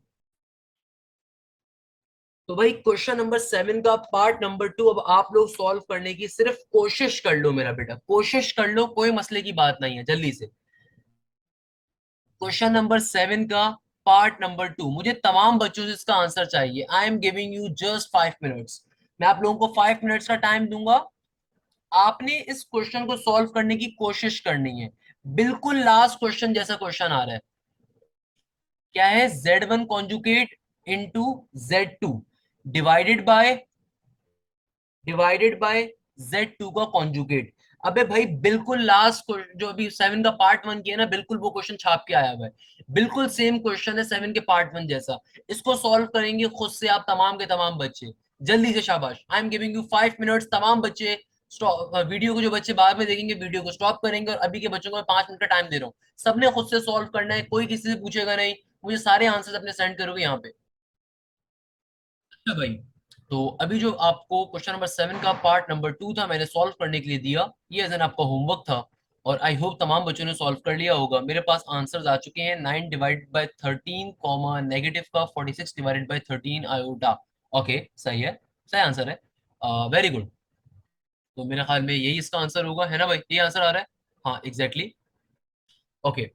तो भाई क्वेश्चन नंबर 7 का पार्ट नंबर 2 अब आप लोग सॉल्व करने की सिर्फ कोशिश कर लो मेरा बेटा, कोशिश कर लो, कोई मसले की बात नहीं है, जल्दी से। क्वेश्चन नंबर 7 का पार्ट नंबर 2, मुझे तमाम बच्चों से इसका आंसर चाहिए। I am giving you just 5 minutes, मैं आप लोगों को 5 मिनट्स का टाइम दूंगा। आपने इस क्वेश्चन को सॉल्व करने की कोशिश करनी है। बिल्कुल लास्ट क्वेश्चन जैसा क्वेश्चन आ रहा है, क्या है, Z1 conjugate into Z2 divided by Z2 का कॉन्जुगेट। अबे भाई बिल्कुल लास्ट जो अभी 7 का पार्ट 1 किया ना, बिल्कुल वो क्वेश्चन छाप के आया हुआ है, बिल्कुल सेम क्वेश्चन है 7 के पार्ट 1 जैसा। इसको सॉल्व करेंगे खुद से आप तमाम के तमाम बच्चे, जल्दी से, शाबाश। I am giving you 5 minutes, तमाम बच्चे वीडियो को, जो बच्चे बाद में देखेंगे वीडियो को स्टॉप करेंगे, और अभी के बच्चों को मैं 5 मिनट का टाइम दे रहा हूँ। सबने खुद से सॉल्व करना है, कोई किसी से पूछेगा नहीं, मुझे सारे आंसर्स अपने सेंड करोगे यहाँ पे। अच्छा भाई, तो अभी जो आपको क्वेश्चन नंबर 7 का पार्ट नंबर 2 था, मैंने सॉल्व करने के लिए दिया, ये एज एन आपका होमवर्क था। और आई होप तमाम बच्चों ने सॉल्व कर लिया होगा। मेरे पास आंसर्स आ चुके हैं, 9 डिवाइड बाय 13 कॉमा नेगेटिव का 46 डिवाइडेड बाय 13 आयोटा। ओके, सही है, सही आंसर है, वेरी गुड। तो मेरे ख्याल में यही इसका आंसर होगा, है ना भाई, ये आंसर आ रहा है। हाँ एग्जैक्टली, ओके।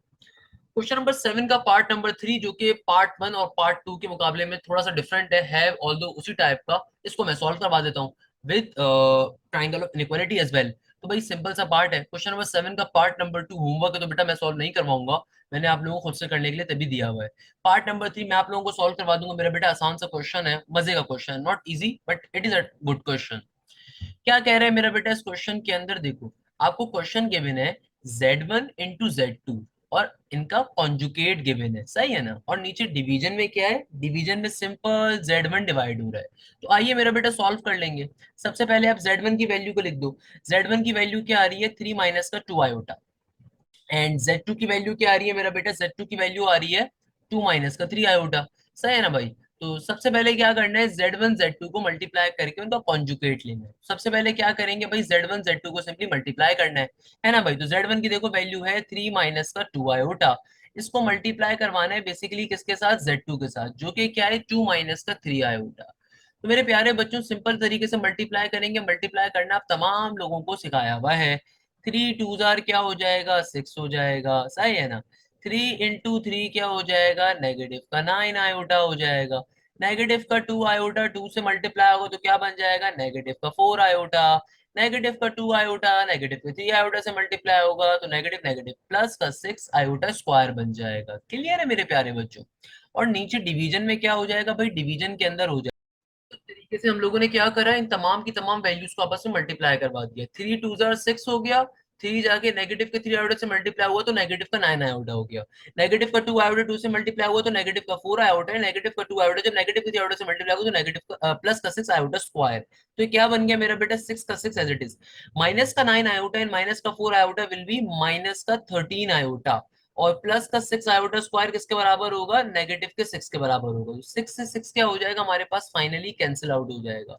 क्वेश्चन नंबर 7 का पार्ट नंबर 3, जो कि पार्ट 1 और पार्ट 2 के मुकाबले में थोड़ा सा डिफरेंट है ऑल्दो उसी टाइप का, इसको मैं सॉल्व करवा देता हूँ। With triangle of inequality as well. तो भाई सिंपल सा पार्ट है, क्वेश्चन नंबर 7 का पार्ट नंबर 2 होमवर्क है, तो बेटा मैं सॉल्व नहीं करवाऊंगा, मैंने आप लोगों को खुद से करने के लिए तभी दिया हुआ है। पार्ट नंबर 3 मैं आप लोगों को सॉल्व करवा दूंगा मेरा बेटा, आसान सा क्वेश्चन है, मजे का क्वेश्चन है, not easy but it is a good question. क्या कह रहे हैं मेरा बेटा इस क्वेश्चन के अंदर, देखो आपको क्वेश्चन गिवन है Z1 into Z2 और इनका कॉन्जुगेट गिवन है, सही है ना, और नीचे डिवीजन में क्या है, डिवीजन में सिंपल Z1 डिवाइड हो रहा है। तो आइए मेरा बेटा सॉल्व कर लेंगे। सबसे पहले आप Z1 की वैल्यू को लिख दो। Z1 की वैल्यू क्या आ रही है, 3 माइनस का 2 आयोटा। एंड Z2 की वैल्यू क्या आ रही है मेरा बेटा, Z2 की वैल्यू आ रही है 2 माइनस का 3 आयोटा। सही है ना भाई। तो सबसे पहले क्या करना है, Z1 Z2 को मल्टीप्लाई करके उनका कॉन्जुगेट लेना है। सबसे पहले क्या करेंगे भाई, Z1 Z2 को सिंपली मल्टीप्लाई करना है ना भाई। तो Z1 की देखो वैल्यू है 3 माइनस का 2 आयोटा, इसको मल्टीप्लाई करवाना है बेसिकली किसके साथ, Z2 के साथ, जो कि क्या है 2 माइनस का 3 आयोटा। तो मेरे प्यारे बच्चों सिंपल तरीके से मल्टीप्लाई करेंगे, मल्टीप्लाई करना आप तमाम लोगों को सिखाया हुआ है। 3 2 जार क्या हो जाएगा, 6 हो जाएगा, सही है ना। 3 into 3 क्या हो जाएगा, नेगेटिव का 9 आयोटा हो जाएगा। नेगेटिव का 2 आयोटा 2 से मल्टीप्लाई होगा तो क्या बन जाएगा, नेगेटिव का 4 आयोटा। नेगेटिव का 2 आयोटा नेगेटिव का 3 आयोटा से मल्टीप्लाई होगा तो नेगेटिव नेगेटिव प्लस का 6 आयोटा स्क्वायर बन जाएगा। क्लियर है मेरे प्यारे बच्चों। और नीचे डिवीजन में क्या हो जाएगा भाई, डिवीजन के अंदर हो जाएगा, इस तरीके से हम लोगों ने क्या करा, इन तमाम की तमाम वैल्यूज को आपस में मल्टीप्लाई करवा दिया। 3 2 जार 6 हो गया, 3 जाके नेगेटिव के 3 आयोटा से मल्टीप्लाई हुआ तो नेगेटिव का 9 आयोटा हो गया। नेगेटिव का 2 आयोटा 2 से मल्टीप्लाई हुआ तो नेगेटिव का 4 आयोटा है। नेगेटिव का 2 आयोटा जब नेगेटिव के 3 आयोटा से मल्टीप्लाई हुआ तो नेगेटिव का प्लस का 6 आयोटा स्क्वायर। तो ये क्या बन गया मेरा बेटा, 6 का 6 एज इट इज। माइनस का 9 आयोटा एंड माइनस का 4 आयोटा विल बी माइनस का 13 आयोटा। और प्लस का 6 आयोटा स्क्वायर किसके बराबर होगा, नेगेटिव के 6 के बराबर होगा। 6 से 6 क्या हो जाएगा हमारे पास, फाइनली कैंसिल आउट हो जाएगा।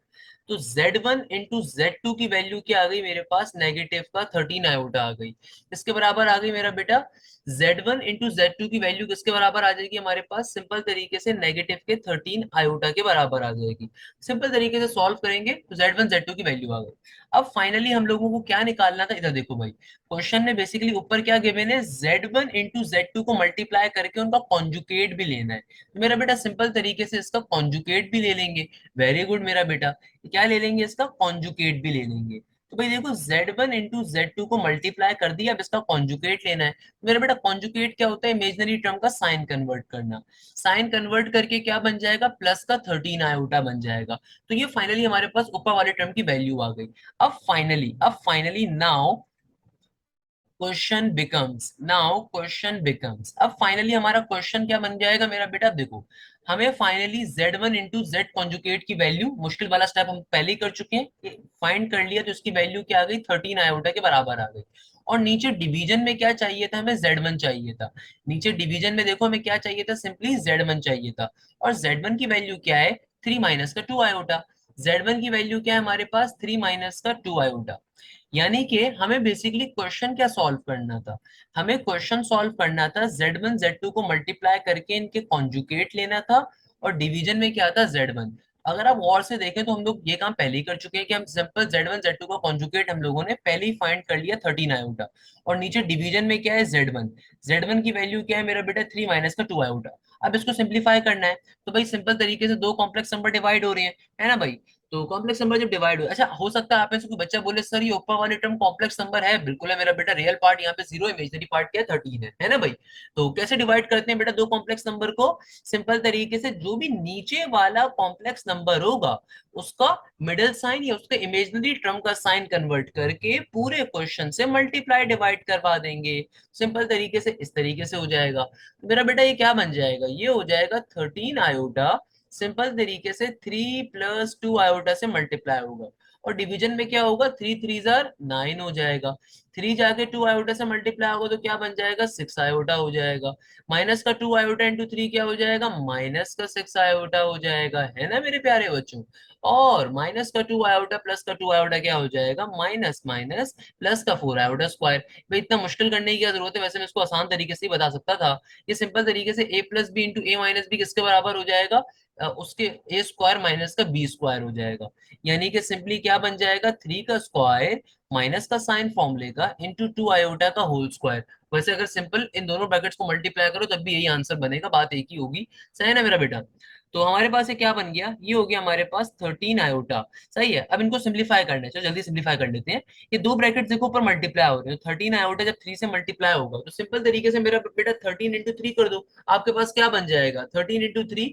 तो Z1 into Z2 की वैल्यू क्या आ गई मेरे पास, नेगेटिव का 13 आयोटा आ गई। किसके बराबर आ गई मेरा बेटा, Z1 into Z2 की वैल्यू किसके बराबर आ जाएगी हमारे पास, सिंपल तरीके से नेगेटिव के 13 आयोटा के बराबर आ जाएगी। सिंपल तरीके से सॉल्व करेंगे तो Z1 Z2 की वैल्यू आ गई। अब फाइनली हम लोगों को क्या निकालना था, इधर देखो भाई, क्वेश्चन में बेसिकली ऊपर क्या गिवन है, Z1 into Z2 को मल्टीप्लाई करके उनका कॉन्जुगेट भी लेना है। तो मेरा बेटा सिंपल तरीके से इसका कॉन्जुगेट भी ले लेंगे। वेरी गुड मेरा बेटा, क्या ले लेंगे, इसका कॉन्जुगेट भी ले लेंगे। तो भाई देखो Z1 into Z2 को मल्टीप्लाई कर दिया, अब इसका कॉन्जुगेट लेना है। तो मेरा बेटा कॉन्जुगेट क्या होता है, इमेजिनरी टर्म का साइन कन्वर्ट करना। साइन कन्वर्ट करके क्या बन जाएगा, प्लस का 13 आयोटा बन जाएगा। तो ये फाइनली हमारे पास ऊपर वाले टर्म की वैल्यू आ गई। अब फाइनली नाउ क्वेश्चन बिकम्स, अब फाइनली हमारा क्वेश्चन क्या बन जाएगा मेरा बेटा, देखो हमें finally Z1 into Z conjugate की वैल्यू, मुश्किल वाला स्टेप हम पहले ही कर चुके हैं, फाइंड कर लिया, तो इसकी वैल्यू क्या आ गई, 13 आयोटा के बराबर आ गई। और नीचे डिवीजन में क्या चाहिए था, हमें Z1 चाहिए था। नीचे डिवीजन में देखो हमें क्या चाहिए था, सिंपली Z1 चाहिए था। और Z1 की वैल्यू क्या है, 3 माइनस का 2 आयोटा। Z1 की वैल्यू क्या है हमारे पास, 3 माइनस का 2 आयोटा। यानी कि हमें बेसिकली क्वेश्चन क्या सॉल्व करना था, हमें क्वेश्चन सॉल्व करना था Z1 Z2 को मल्टीप्लाई करके इनके कॉन्जुगेट लेना था। और डिवीजन में क्या था, Z1। अगर आप गौर से देखें तो हम लोग ये काम पहले ही कर चुके हैं कि हम सिंपल Z1 Z2 का कॉन्जुगेट हम लोगों ने पहले ही फाइंड कर लिया, 13 आयोटा। और नीचे डिवीजन में क्या है, Z1। Z1 की वैल्यू क्या है मेरा बेटा, 3 माइनस का 2 आयोटा। अब इसको सिंप्लीफाई करना है, तो भाई सिंपल तरीके से दो कॉम्प्लेक्स नंबर डिवाइड हो रहे हैं, है ना भाई। तो कॉम्प्लेक्स नंबर जब डिवाइड हो, अच्छा हो सकता है आप में से कोई बच्चा बोले सर ये ऊपर वाली टर्म कॉम्प्लेक्स नंबर है, बिल्कुल है मेरा बेटा, रियल पार्ट यहाँ पे 0, इमेजिनरी पार्ट क्या है, 13 है ना भाई। तो कैसे डिवाइड करते हैं बेटा दो कॉम्प्लेक्स नंबर को, सिंपल तरीके से जो भी नीचे वाला कॉम्प्लेक्स नंबर होगा उसका मिडिल साइन या उसके इमेजिनरी टर्म का साइन कन्वर्ट करके पूरे क्वेश्चन से मल्टीप्लाई डिवाइड करवा देंगे। सिंपल तरीके से इस तरीके से हो जाएगा। तो मेरा बेटा ये क्या बन जाएगा, ये हो जाएगा 13 आयोटा, सिंपल तरीके से 3 + 2 आयोटा से मल्टीप्लाई होगा। और डिवीजन में क्या होगा, 3 3 जार 9 हो जाएगा। 3 जाके 2 आयोटा से मल्टीप्लाई होगा तो क्या बन जाएगा, 6 आयोटा हो जाएगा। माइनस का 2 आयोटा इंटू 3 क्या हो जाएगा, माइनस का 6 आयोटा हो जाएगा, है ना मेरे प्यारे बच्चों। और माइनस का 2 आयोटा प्लस का 2 आयोटा क्या हो जाएगा, माइनस माइनस प्लस का 4 आयोटा स्क्वायर। भाई इतना मुश्किल करने की क्या जरूरत है, वैसे मैं इसको आसान तरीके से ही बता सकता था। ये सिंपल तरीके से a + b * a - b किसके बराबर हो जाएगा, उसके ए स्क्वायर माइनस का बी स्क्वायर हो जाएगा। यानी कि सिंपली क्या बन जाएगा, 3 का स्क्वायर माइनस का साइन फॉर्मूले का इंटू 2 आयोटा का होल स्क्वायर। वैसे अगर सिंपल इन दोनों ब्रैकेट्स को मल्टीप्लाई करो तब भी यही आंसर बनेगा, बात एक ही होगी, सही है ना मेरा बेटा। तो हमारे पास ये क्या बन गया, ये हो गया हमारे पास 13 आयोटा। सही है, अब इनको सिंप्लीफाई करना है, चलो जल्दी सिंप्लीफाई कर लेते हैं। ये दो ब्रैकेट देखो ऊपर मल्टीप्लाई हो रहे हैं, 13 आयोटा जब 3 से मल्टीप्लाई होगा तो सिंपल तरीके से मेरा बेटा 13 इंटू 3 कर दो। आपके पास क्या बन जाएगा, 13 इंटू 3,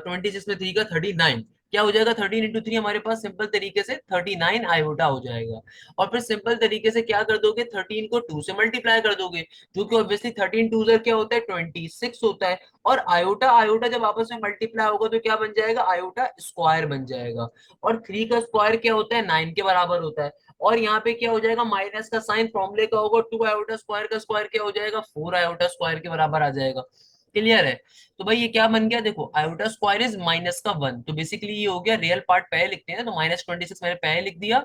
26 में 3 का 39, क्या हो जाएगा 13 इंटू 3 हमारे पास सिंपल तरीके से 39 आयोटा हो जाएगा। और फिर सिंपल तरीके से क्या कर दोगे, 13 को 2 से मल्टीप्लाई कर दोगे, जो कि ऑब्वियसली 13 टू क्या होता है 26 होता है। और आयोटा आयोटा जब आपस में मल्टीप्लाई होगा तो क्या बन जाएगा, आयोटा स्क्वायर बन जाएगा। और 3 का स्क्वायर क्या होता है, 9 के बराबर होता है। और यहाँ पे क्या हो जाएगा, माइनस का साइन फॉर्मूले का होगा, 2 आयोटा स्क्वायर का स्क्वायर क्या हो जाएगा, 4 आयोटा स्क्वायर के बराबर आ जाएगा। क्लियर है। तो भाई ये क्या बन गया, देखो आयोटा स्क्वायर इज -1, तो बेसिकली ये हो गया, रियल पार्ट पहले लिखते हैं ना, तो -26 मैंने पहले लिख दिया,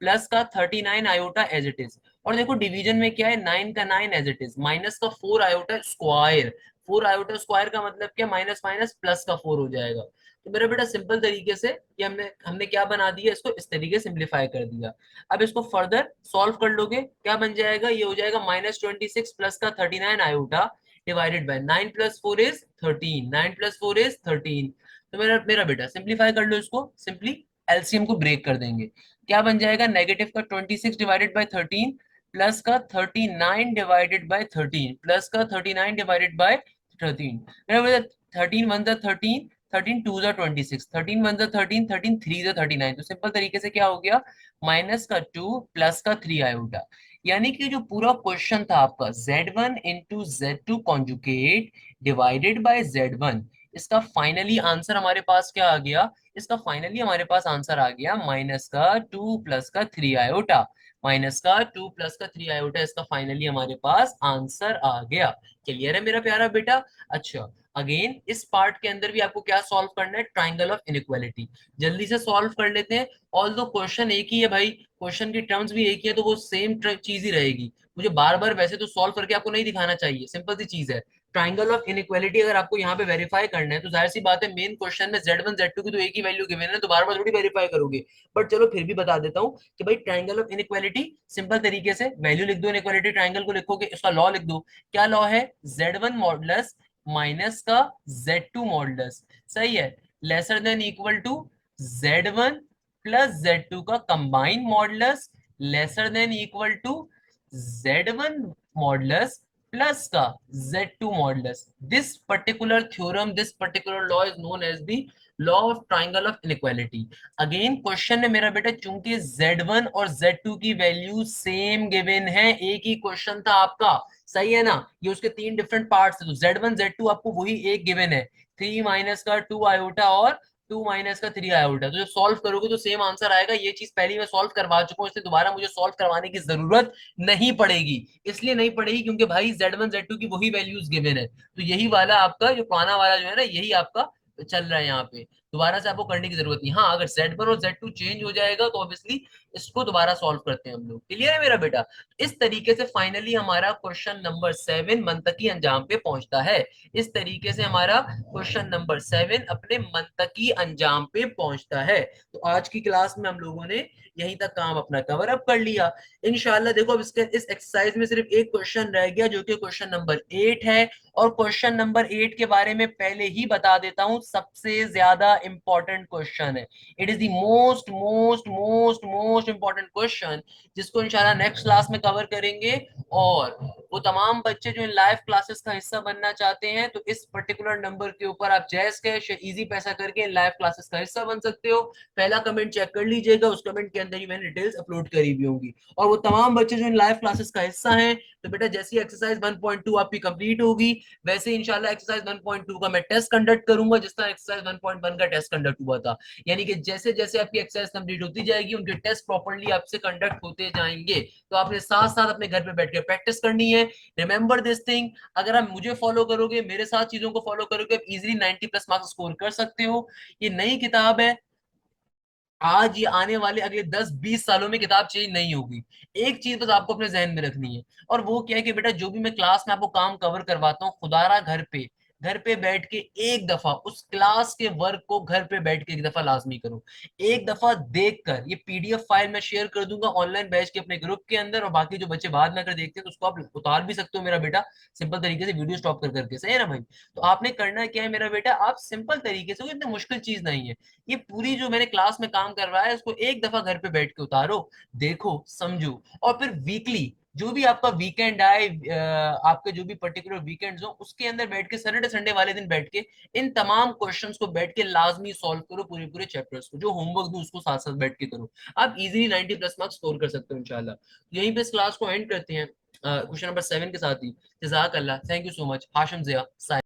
प्लस का 39 आयोटा एज इट इज। और देखो डिवीजन में क्या है, 9 का 9 एज इट इज, माइनस का 4 आयोटा स्क्वायर, 4 आयोटा स्क्वायर का मतलब क्या, माइनस माइनस प्लस का 4 हो जाएगा। तो मेरा बेटा सिंपल तरीके से ये हमने हमने क्या बना दिया, इसको इस तरीके से सिंप्लीफाई कर दिया। अब इसको फर्दर सॉल्व कर लोगे, क्या बन जाएगा, ये हो जाएगा -26 प्लस का 39 iota divided by 9 plus 4 is 13, 9 plus 4 is 13। तो मेरा मेरा बेटा सिंप्लीफाई कर लो इसको, सिंपली एलसीएम को ब्रेक कर देंगे। क्या बन जाएगा, नेगेटिव का 26 डिवाइडेड बाय 13 प्लस का 39 डिवाइडेड बाय 13 प्लस का 39 डिवाइडेड बाय 13। मेरा बेटा 13 वन जा 13, 13 टू जा 26, 13 वन जा 13, 13 थ्री जा 39। तो सिंपल तरीके से क्या हो गया, माइनस का 2 प्लस का 3 आयोटा। यानी कि जो पूरा क्वेश्चन था आपका Z1 into Z2 conjugate divided by Z1, इसका फाइनली आंसर हमारे पास क्या आ गया, इसका फाइनली हमारे पास आंसर आ गया -2 प्लस का 3 आयोटा, -2 प्लस का 3 आयोटा, इसका फाइनली हमारे पास आंसर आ गया। क्लियर है मेरा प्यारा बेटा। अच्छा, अगेन इस पार्ट के अंदर भी आपको क्या सॉल्व करना है, ट्राइंगल ऑफ इनइक्वालिटी। जल्दी से सॉल्व कर लेते हैं। ऑल दो क्वेश्चन एक ही है भाई, क्वेश्चन की टर्म्स भी एक ही है, तो वो सेम चीज ही रहेगी। मुझे बार बार वैसे तो सॉल्व करके आपको नहीं दिखाना चाहिए, सिंपल सी चीज है। ट्राइंगल ऑफ इनइक्वालिटी अगर आपको यहाँ पे वेरीफाई करना है तो जाहिर सी बात है, मेन क्वेश्चन में Z1 Z2 की तो एक ही वैल्यू गिवन है, तो बार बार थोड़ी वेरीफाई करोगे। बट चलो फिर भी बता देता हूँ कि भाई ट्राइंगल ऑफ इनइक्वालिटी सिंपल तरीके से वैल्यू लिख दो, इनइक्वालिटी ट्राइंगल को लिखोगे, उसका लॉ लिख दो। क्या लॉ है, Z1 मॉडुलस माइनस का Z2 मॉडुलस, सही है, lesser than equal to Z1 plus Z2 का combine modulus, lesser than equal to Z1 modulus plus का Z2 modulus. This particular theorem, this particular law is known as the law of triangle of inequality. Again question में मेरा बेटा चूंकि Z1 और Z2 की value same given है, एक ही question था आपका, सही है ना, ये उसके 3 डिफरेंट पार्ट्स है, तो Z1 Z2 आपको वही एक गिवन है, 3 माइनस का 2 आयोटा और 2 माइनस का 3 आयोटा। तो जब सॉल्व करोगे तो सेम आंसर आएगा। ये चीज पहले मैं सॉल्व करवा चुका हूँ, इसलिए दोबारा मुझे सॉल्व करवाने की जरूरत नहीं पड़ेगी। इसलिए नहीं पड़ेगी क्योंकि भाई Z1 Z2 की वही वैल्यूज गिवन है, तो यही वाला आपका जो पुराना वाला जो है ना, यही आपका चल रहा है यहाँ पे, दोबारा से आपको करने की जरूरत नहीं। हाँ, अगर Z1 और Z2 चेंज हो जाएगा तो ऑब्वियसली इसको दोबारा सॉल्व करते हैं हम लोग। क्लियर है मेरा बेटा। इस तरीके से फाइनली हमारा क्वेश्चन नंबर 7 मंतकी अंजाम पे पहुंचता है। इस तरीके से हमारा क्वेश्चन नंबर 7 अपने मंतकी अंजाम पे पहुंचता है। तो आज की क्लास में हम लोगों ने यहीं तक काम अपना कवर अप कर लिया। इंशाल्लाह देखो अब इसके इस एक्सरसाइज में सिर्फ एक क्वेश्चन रह गया, जो कि क्वेश्चन नंबर 8 है। और क्वेश्चन नंबर 8 के बारे में पहले ही बता देता हूं, सबसे ज्यादा इंपॉर्टेंट क्वेश्चन है। It is the most most most most important question, जिसको इंशाल्लाह नेक्स्ट क्लास में कवर करेंगे। और वो तमाम बच्चे जो इन लाइव क्लासेस का हिस्सा बनना चाहते हैं, तो इस पर्टिकुलर नंबर के ऊपर आप जैस कैश इजी पैसा करके इन लाइव क्लासेस का हिस्सा बन सकते हो। पहला कमेंट चेक कर लीजिएगा, उस कमेंट के अंदर ही मैंने डिटेल्स अपलोड करी भी होंगी। और वो तमाम बच्चे जो इन लाइव क्लासेस का हिस्सा हैं, तो बेटा जैसी एक्सरसाइज 1.2 आपकी कंप्लीट होगी, वैसे इंशाल्लाह एक्सरसाइज 1.2 का मैं टेस्ट कंडक्ट करूंगा, जिस तरह एक्सरसाइज 1.1 का टेस्ट कंडक्ट हुआ था। यानी कि जैसे जैसे आपकी एक्सरसाइज कंप्लीट होती जाएगी, उनके टेस्ट प्रॉपर्ली आपसे कंडक्ट होते जाएंगे। तो आपने साथ साथ अपने घर पे बैठ के प्रैक्टिस करनी है। रिमेंबर दिस थिंग, अगर आप मुझे फॉलो करोगे, मेरे साथ चीजों को फॉलो करोगे, आप इजीली 90 प्लस मार्क्स स्कोर कर सकते हो। ये नई किताब है, आज ये आने वाले अगले 10-20 सालों में किताब चेंज नहीं होगी। एक चीज बस आपको अपने जहन में रखनी है, और वो क्या है कि बेटा जो भी मैं क्लास में आपको काम कवर करवाता हूँ, खुदारा घर पे घर पे बैठ के एक दफा उस क्लास के वर्क को घर पे बैठ के एक दफा लाजमी करो, एक दफा देख कर। ये पीडीएफ फाइल मैं शेयर कर दूंगा ऑनलाइन बैच के अपने ग्रुप के अंदर, और बाकी जो बच्चे बाद में अगर देखते हैं तो उसको आप उतार भी सकते हो मेरा बेटा, सिंपल तरीके से वीडियो स्टॉप कर करके। सही है ना भाई? तो आपने करना क्या है मेरा बेटा, आप सिंपल तरीके से, इतनी मुश्किल चीज नहीं है, ये पूरी जो मैंने क्लास में काम कर रहा है उसको एक दफा घर पे बैठ के उतारो, देखो, समझो, और फिर वीकली जो भी आपका वीकेंड आए, आपके जो भी पर्टिकुलर वीकेंड्स हो उसके अंदर बैठ के, सैटरडे संडे वाले दिन बैठ के इन तमाम क्वेश्चंस को बैठ के लाजमी सॉल्व करो, पूरे पूरे चैप्टर्स को, जो होमवर्क दो उसको साथ साथ बैठ के करो। आप इजीली 90+ मार्क्स स्कोर कर सकते हो इंशाल्लाह। तो यहीं पे इस क्लास को एंड करते हैं क्वेश्चन नंबर 7 के साथ ही। जज़ाक अल्लाह, thank you so much. Hashim Jiya.